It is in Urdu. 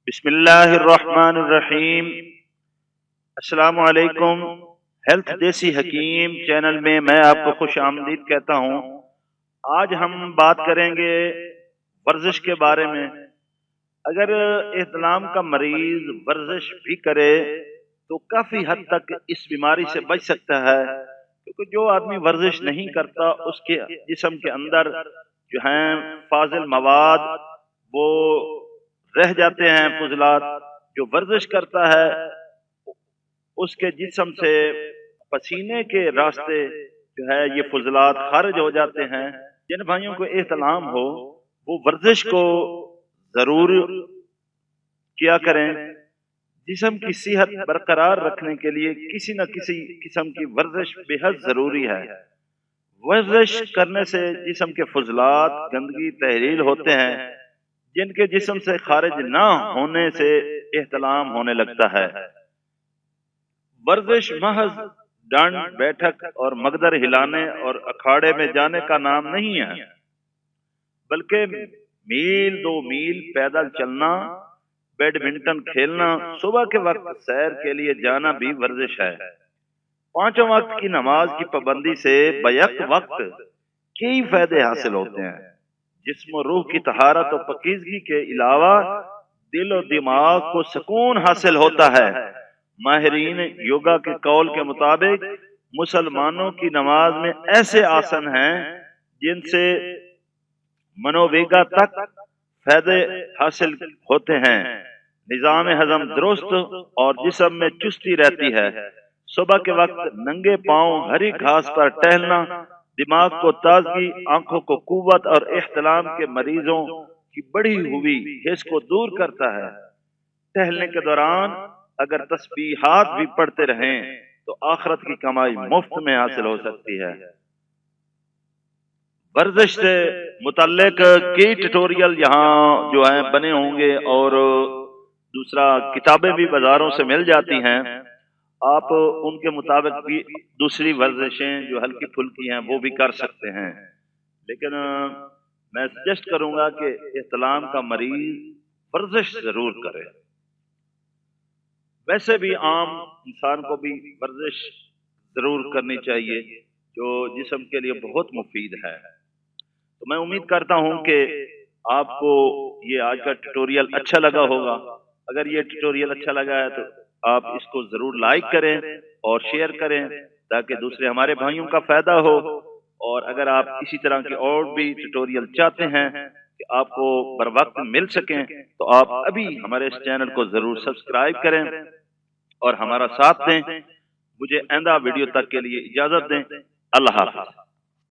بسم اللہ الرحمن الرحیم۔ السلام علیکم۔ ہیلتھ دیسی حکیم چینل میں آپ کو خوش آمدید کہتا ہوں۔ آج ہم بات کریں گے ورزش کے بارے میں۔ اگر احتلام کا مریض ورزش بھی کرے تو کافی حد تک اس بیماری سے بچ سکتا ہے، کیونکہ جو آدمی ورزش نہیں کرتا اس کے جسم کے اندر جو ہیں فاضل مواد وہ رہ جاتے ہیں، فضلات۔ جو ورزش کرتا ہے اس کے جسم سے پسینے کے راستے جو ہے یہ فضلات خارج ہو جاتے ہیں۔ جن بھائیوں کو احتلام ہو وہ ورزش کو ضرور کیا کریں۔ جسم کی صحت برقرار رکھنے کے لیے کسی نہ کسی قسم کی ورزش بے حد ضروری ہے۔ ورزش کرنے سے جسم کے فضلات گندگی تحلیل ہوتے ہیں، جن کے جسم سے خارج نہ ہونے سے احتلام ہونے لگتا ہے۔ ورزش محض ڈانڈ بیٹھک اور مگدر ہلانے اور اکھاڑے میں جانے کا نام نہیں ہے، بلکہ میل 2 میل پیدل چلنا، بیڈمنٹن کھیلنا، صبح کے وقت سیر کے لیے جانا بھی ورزش ہے۔ 5 وقت کی نماز کی پابندی سے بیک وقت کئی فائدے حاصل ہوتے ہیں۔ جسم و روح کی طہارت و پاکیزگی کے علاوہ دل و دماغ کو سکون حاصل ہوتا ہے۔ ماہرین یوگا کے قول کے مطابق مسلمانوں کی نماز میں ایسے آسن ہیں جن سے منوویگا تک فائدے حاصل ہوتے ہیں۔ نظام ہضم درست اور جسم میں چستی رہتی ہے۔ صبح کے وقت ننگے پاؤں ہری گھاس پر ٹہلنا دماغ کو تازگی، آنکھوں کو قوت اور احتلام کے مریضوں کی بڑی ہوئی حس کو دور کرتا ہے۔ ٹہلنے کے دوران اگر تسبیحات بھی پڑھتے رہیں تو آخرت کی کمائی مفت میں حاصل ہو سکتی ہے۔ ورزش سے متعلق کئی ٹیوٹوریل یہاں جو ہیں بنے ہوں گے، اور دوسرا کتابیں بھی بازاروں سے مل جاتی ہیں۔ آپ ان کے مطابق بھی دوسری ورزشیں جو ہلکی پھلکی ہیں وہ بھی کر سکتے ہیں، لیکن میں سجیسٹ کروں گا کہ احتلام کا مریض ورزش ضرور کرے۔ ویسے بھی عام انسان کو بھی ورزش ضرور کرنی چاہیے، جو جسم کے لیے بہت مفید ہے۔ تو میں امید کرتا ہوں کہ آپ کو یہ آج کا ٹیوٹوریل اچھا لگا ہوگا۔ اگر یہ ٹیوٹوریل اچھا لگا ہے تو آپ اس کو ضرور لائک کریں اور شیئر کریں تاکہ دوسرے ہمارے بھائیوں کا فائدہ ہو۔ اور اگر آپ اسی طرح کے اور بھی ٹیوٹوریل چاہتے ہیں کہ آپ کو بر وقت مل سکیں تو آپ ابھی ہمارے اس چینل کو ضرور سبسکرائب کریں اور ہمارا ساتھ دیں۔ مجھے آئندہ ویڈیو تک کے لیے اجازت دیں۔ اللہ حافظ۔